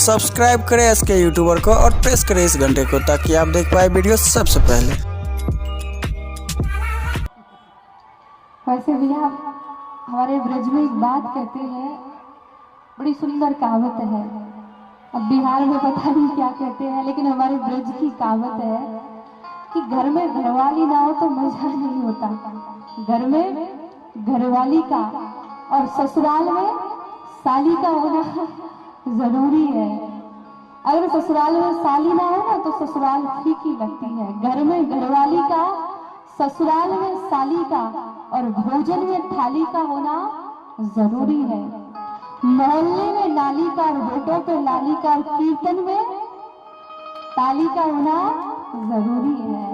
Subscribe करें SK YouTuber को और प्रेस करें इस घंटे को ताकि आप देख पाए वीडियो सबसे पहले। वैसे भैया हमारे ब्रज में एक बात कहते हैं, बड़ी सुंदर कहावत है। अब बिहार में पता नहीं क्या कहते हैं, लेकिन हमारे ब्रज की कहावत है कि घर में घरवाली ना हो तो मजा नहीं होता। घर में घरवाली का और ससुराल में साली का होना जरूरी है। अगर ससुराल में साली ना हो ना तो ससुराल फीकी लगती है। घर में घरवाली का, ससुराल में साली का और भोजन में थाली का होना जरूरी है। मोहल्ले में नाली का, रोडों पे लाली का और कीर्तन में ताली का होना जरूरी है।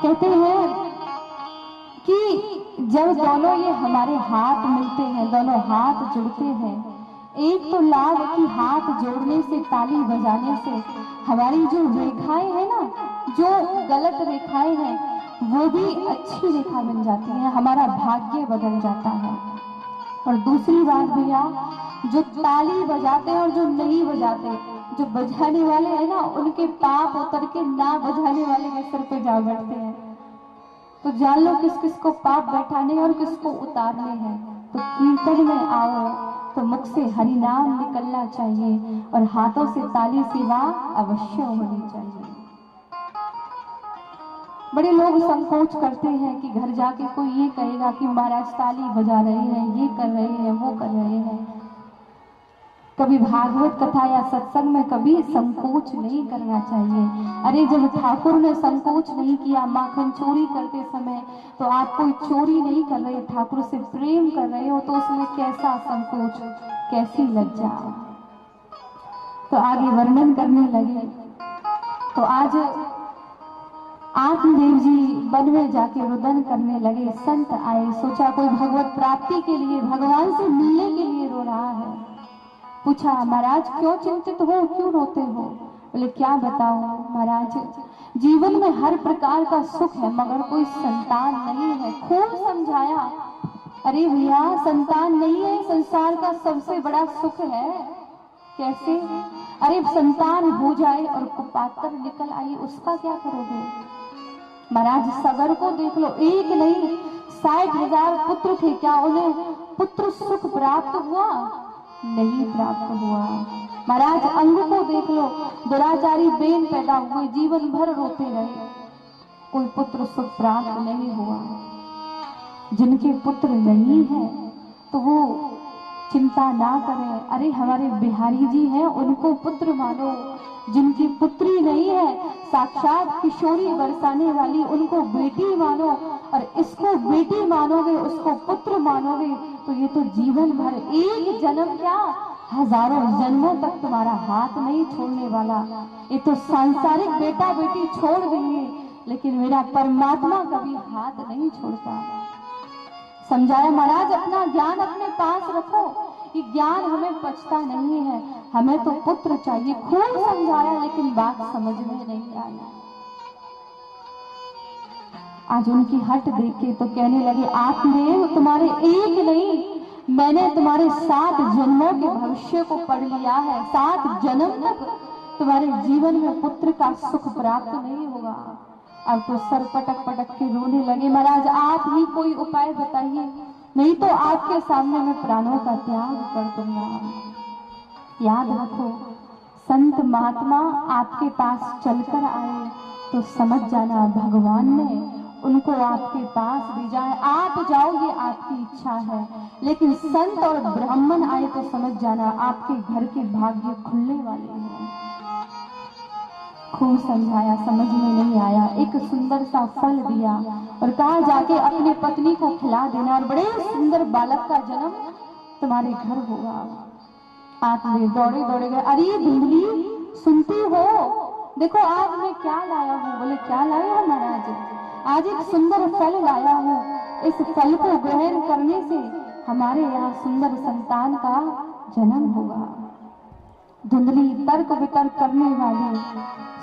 कहते हैं कि जब दोनों ये हमारे हाथ मिलते हैं, दोनों हाथ जुड़ते हैं, एक तो लाभ की हाथ जोड़ने से, ताली बजाने से हमारी जो रेखाएं हैं ना, जो गलत रेखाएं हैं वो भी अच्छी रेखा बन जाती है, हमारा भाग्य बदल जाता है। और दूसरी बात भैया, जो ताली बजाते हैं और जो नहीं बजाते, जो बजाने वाले हैं ना, उनके पाप उतर के ना बजाने वाले के सिर पे जा बैठते हैं। तो जान लो किस किस को पाप बैठाने और किसको उतारने हैं। तो कीर्तन में आओ तो मुख से हरि नाम निकलना चाहिए और हाथों से ताली सेवा अवश्य होनी चाहिए। बड़े लोग संकोच करते हैं कि घर जाके कोई ये कहेगा कि महाराज ताली बजा रहे हैं, ये कर रहे हैं, वो कर रहे हैं। कभी भागवत कथा या सत्संग में कभी संकोच नहीं करना चाहिए। अरे जब ठाकुर ने संकोच नहीं किया माखन चोरी करते समय, तो आप कोई चोरी नहीं कर रहे, ठाकुर से प्रेम कर रहे हो, तो उसमें कैसा संकोच, कैसी लज्जा। तो आगे वर्णन करने लगे। तो आज आत्मदेव जी वन में जाके रुदन करने लगे। संत आए, सोचा कोई भगवत प्राप्ति के लिए, भगवान से मिलने के लिए रो रहा है। पूछा महाराज क्यों चिंतित हो, क्यों रोते हो? बोले क्या बताओ महाराज, जीवन में हर प्रकार का सुख है मगर कोई संतान नहीं है। खूब समझाया, अरे भैया संतान नहीं है संसार का सबसे बड़ा सुख है। कैसे? अरे संतान हो जाए और कुपात्र निकल आई, उसका क्या करोगे? महाराज सगर को देख लो, एक नहीं 60,000 पुत्र थे, क्या उन्हें पुत्र सुख प्राप्त हुआ? नहीं प्राप्त हुआ। महाराज अंग को देख लो, दुराचारी बेन पैदा हुए, जीवन भर रोते रहे, कोई पुत्र सुख प्राप्त नहीं हुआ। जिनके पुत्र नहीं है तो वो चिंता ना करें। अरे हमारे बिहारी जी हैं, उनको पुत्र मानो। जिनकी पुत्री नहीं है, साक्षात किशोरी बरसाने वाली, उनको बेटी मानो। और इसको बेटी मानोगे, उसको पुत्र मानोगे, तो ये तो जीवन भर, एक जन्म क्या हजारों जन्मों तक तुम्हारा हाथ नहीं छोड़ने वाला। ये तो सांसारिक बेटा बेटी छोड़ देंगे, लेकिन मेरा परमात्मा कभी हाथ नहीं छोड़ता। समझाया महाराज अपना ज्ञान अपने पास रखो, ये ज्ञान हमें पचता नहीं है, हमें तो पुत्र चाहिए। खूब समझाया लेकिन बात समझ में नहीं आई। आज उनकी हट देख के तो कहने लगे आत्मदेव तुम्हारे एक नहीं, मैंने तुम्हारे 7 जन्मों के भविष्य को पढ़ लिया है। 7 जन्म तक तुम्हारे जीवन में पुत्र का सुख प्राप्त नहीं होगा। अब तो सर पटक पटक के रोने लगे। महाराज आप ही कोई उपाय बताइए, नहीं तो आपके सामने मैं प्राणों का त्याग कर दूंगा। याद रखो, संत महात्मा आपके पास चलकर आए तो समझ जाना भगवान ने उनको आपके पास भेजा है। आप जाओ ये आपकी इच्छा है, लेकिन संत और ब्राह्मण आए तो समझ जाना आपके घर के भाग्य खुलने वाले हैं। खूब समझाया, समझ में नहीं आया। एक सुंदर सा फल दिया और कहा जाके अपनी पत्नी को खिला देना और बड़े सुंदर बालक का जन्म तुम्हारे घर होगा। आप वे दौड़े दौड़े गए। अरे धुंधली सुनती हो, देखो आज मैं क्या लाया हूँ। बोले क्या लाया है महाराज? आज एक सुंदर फल लाया हूँ, इस फल को ग्रहण करने से हमारे यहाँ सुंदर संतान का जन्म होगा। धुंधली तर्क वितर्क करने वाली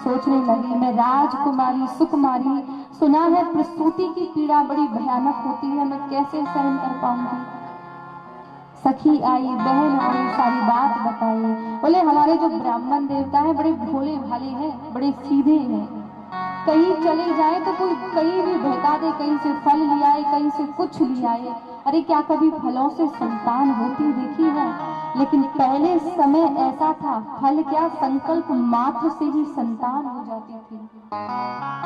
सोचने लगी, मैं राजकुमारी सुकुमारी, सुना है प्रसूति की पीड़ा बड़ी भयानक होती है, मैं कैसे सहन कर पाऊंगी। सखी आई, बहन आई, सारी बात बताई। बोले हमारे जो ब्राह्मण देवता है बड़े भोले भाले हैं, बड़े सीधे हैं, कहीं चले जाए तो कोई कहीं भी बहका दे, कहीं से फल ले आए, कहीं से कुछ ले आए। अरे क्या कभी फलों से संतान होती देखी है? लेकिन पहले समय ऐसा था, फल क्या संकल्प मात्र से ही संतान हो जाती थी,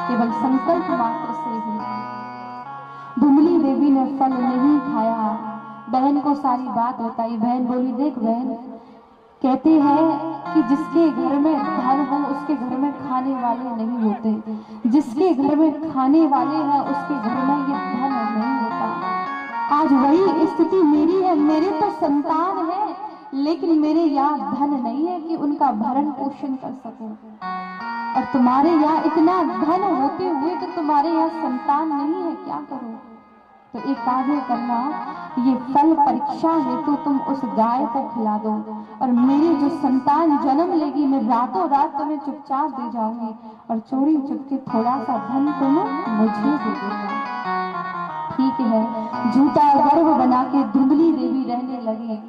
केवल संकल्प मात्र से ही। धुंधली देवी ने फल नहीं खाया, बहन को सारी बात बताई। बहन बोली देख बहन, कहते हैं कि जिसके घर में धन हो उसके घर में खाने वाले नहीं होते, जिसके घर में खाने वाले हैं उसके घर में ये धन नहीं होता। आज वही स्थिति मेरी है, मेरे तो संतान है लेकिन मेरे यहाँ धन नहीं है कि उनका भरण पोषण कर सकूं, और तुम्हारे यहाँ इतना धन होते हुए तो तुम्हारे यहाँ संतान नहीं है, क्या करो? तो एक कार्य करना, ये फल परीक्षा हेतु तुम उस गाय को खिला दो, और मेरी जो संतान जन्म लेगी मैं रातों रात तुम्हें चुपचाप दे जाऊंगी, और चोरी चुपके थोड़ा सा धन तुम मुझे दे देना। ठीक है, झूठा गर्व बना के धुंधली देवी रहने लगी।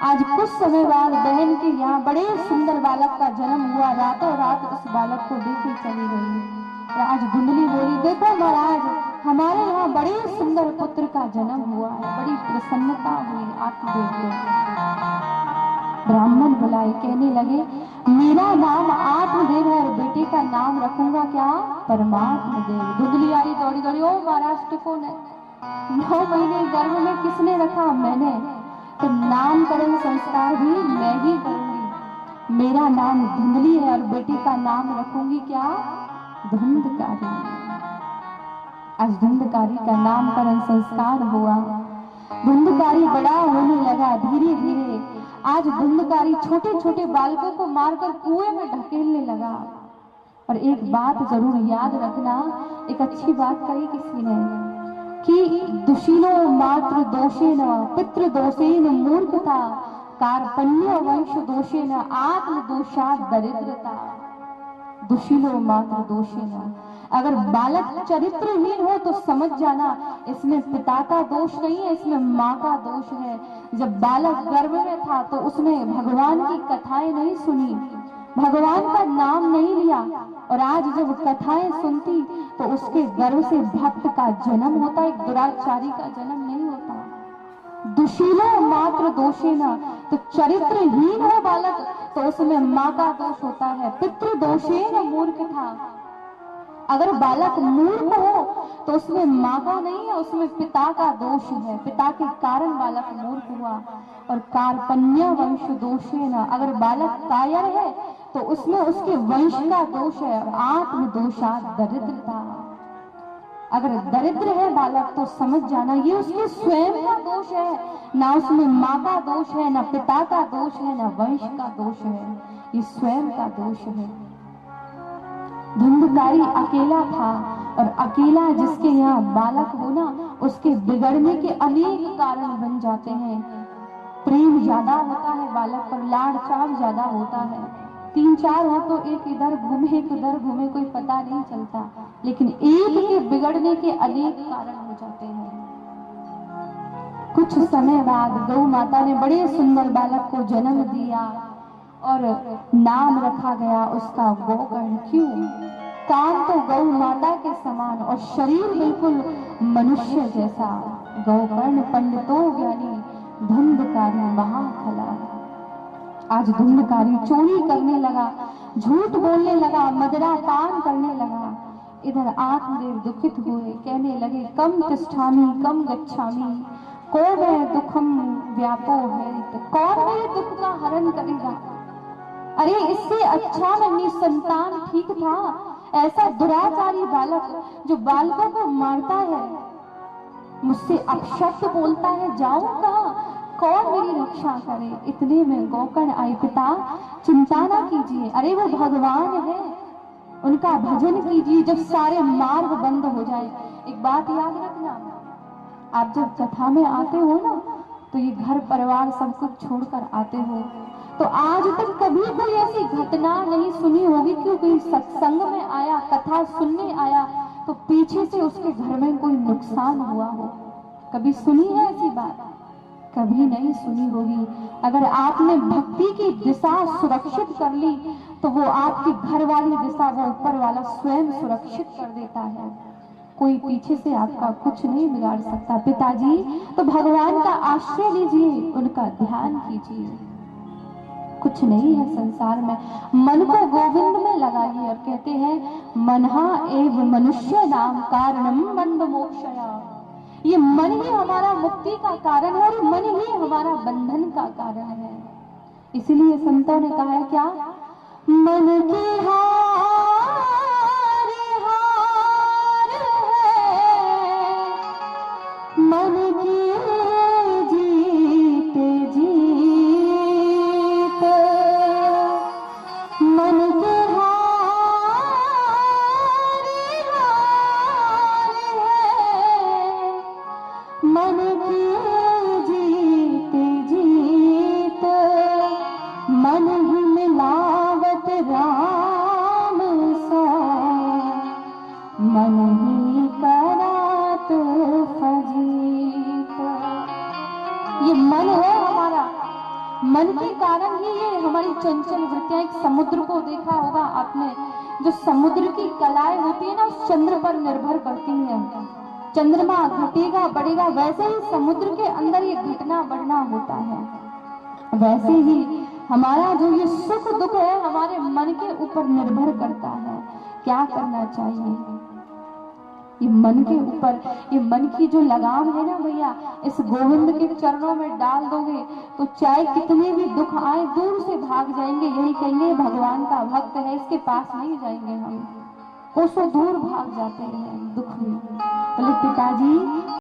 आज कुछ समय बाद बहन के यहाँ बड़े सुंदर बालक का जन्म हुआ, रातों रात उस बालक को देखे चली गई। आज धुंधली बोली देखो महाराज, हमारे यहाँ बड़े सुंदर पुत्र का जन्म हुआ है, बड़ी प्रसन्नता हुई आत्मदेव को। ब्राह्मण बुलाए, कहने लगे मेरा नाम आत्मदेव है और बेटे का नाम रखूंगा क्या? परमात्मा देव। धुंधली आई दौड़ी दौड़ी, ओ महाराज कौन है? 9 महीने गर्भ में किसने रखा? मैंने। तो नामकरण संस्कार भी मैं ही करूंगी, मेरा नाम धुंधली है और बेटी का नाम रखूंगी क्या? धुंधकारी। आज धुंधकारी का नामकरण संस्कार हुआ। धुंधकारी बड़ा होने लगा धीरे धीरे। आज धुंधकारी छोटे छोटे बालकों को मारकर कुएं में ढकेलने लगा। और एक बात जरूर याद रखना, एक अच्छी बात कही किसी ने कि दुशीलो मात्र दोषेन पितृ दोषेन मूर्खता कार्पण्य वंश दोषेन आत्म दोषात् दरिद्रता। दुशीलो मात्र दोषेन, अगर बालक चरित्रहीन हो तो समझ जाना इसमें पिता का दोष नहीं है, इसमें माँ का दोष है। जब बालक गर्भ में था तो उसने भगवान की कथाएं नहीं सुनी, भगवान का नाम नहीं लिया, और आज जब कथाएं सुनती तो उसके गर्भ से भक्त का जन्म होता, एक दुराचारी का जन्म नहीं होता। दुशीलो मात्र दोषेन, तो चरित्रहीन हो बालक तो उसमें माँ का दोष होता है। पितृ दोषेन मूर्खता, अगर बालक मूर्ख हो तो उसमें माँ का नहीं है, उसमें पिता का दोष है, पिता के कारण बालक मूर्ख हुआ। और कार्पण्य वंश दोषेन, अगर बालक कायर है तो उसमें उसके वंश का दोष है। आत्म दोषात् दरिद्रता, अगर दरिद्र है बालक तो समझ जाना ये उसके स्वयं का दोष है, ना उसमें माँ का दोष है, ना पिता का दोष है, ना वंश का दोष है, ये स्वयं का दोष है। धुंधकारी अकेला था, और अकेला जिसके यहाँ बालक हो ना उसके बिगड़ने के अनेक कारण बन जाते हैं। प्रेम ज्यादा होता है बालक पर, लाड़ चाव ज्यादा होता है। 3-4 हो तो एक इधर घूमे एक उधर घूमे, कोई पता नहीं चलता, लेकिन एक के बिगड़ने के अनेक कारण हो जाते हैं। कुछ समय बाद गौ माता ने बड़े सुंदर बालक को जन्म दिया और नाम रखा गया उसका गोकर्ण। क्यों? कान तो गौ माता के समान और शरीर बिल्कुल मनुष्य जैसा। गोकर्ण पंडितो ज्ञानी धुंधकारी महाखला। आज धुंधकारी चोरी करने लगा, झूठ बोलने लगा, मदिरा पान करने लगा। इधर आत्मदेव दुखित हुए, कहने लगे कम तिष्ठामि कम गच्छामि को मैं दुखम व्यापो है, तो कौन मेरे दुख का हरण करेगा? अरे इससे अच्छा मैं निसंतान ठीक था। ऐसा दुराचारी बालक जो बालकों को मारता है, मुझसे अपशब्द बोलता है, जाऊं कहां, कौन मेरी रक्षा करे? इतने में गोकर्ण आए, पिता चिंता ना कीजिए, अरे वो भगवान है, उनका भजन कीजिए जब सारे मार्ग बंद हो जाए। एक बात याद रखना, आप जब कथा में आते हो ना तो ये घर परिवार सब कुछ छोड़कर आते हो, तो आज तक कभी कोई ऐसी घटना नहीं सुनी होगी क्योंकि सत्संग में आया, कथा सुनने आया तो पीछे से उसके घर में कोई नुकसान हुआ हो। कभी सुनी है ऐसी बात? कभी नहीं सुनी होगी। अगर आपने भक्ति की दिशा सुरक्षित कर ली तो वो आपकी घर वाली दिशा वो ऊपर वाला स्वयं सुरक्षित कर देता है। कोई पीछे से आपका कुछ नहीं बिगाड़ सकता। पिताजी तो भगवान का आश्रय लीजिए, उनका ध्यान कीजिए। कुछ नहीं है संसार में, मन को गोविंद में लगाइए। और कहते हैं मनहा एव मनुष्य नाम कारणम बंध मोक्षया। ये मन ही हमारा मुक्ति का कारण है और मन ही हमारा बंधन का कारण है। इसीलिए संतों ने कहा है क्या, मन की हार हार है, मन की जीत जीत, मन की हार हार है, मन की जीत जीत, मन ही मिलावत राम सा, मन ही करात फजीत। ये मन है हमारा, मन के कारण ही ये हमारी चंचल वृत्तियां। एक समुद्र को देखा होगा आपने, जो समुद्र की कलाएं होती है ना, उस चंद्र पर निर्भर करती है। चंद्रमा घटेगा बढ़ेगा, वैसे ही समुद्र के अंदर ये घटना बढ़ना होता है। वैसे ही हमारा जो ये सुख दुख है हमारे मन के ऊपर निर्भर करता है। क्या करना चाहिए, ये मन के ऊपर, ये मन की जो लगाम है ना भैया, इस गोविंद के चरणों में डाल दोगे तो चाहे कितने भी दुख आए दूर से भाग जाएंगे। यही कहेंगे भगवान का भक्त है, इसके पास नहीं जाएंगे हम, कोसों दूर भाग जाते हैं दुख में। बोले पिताजी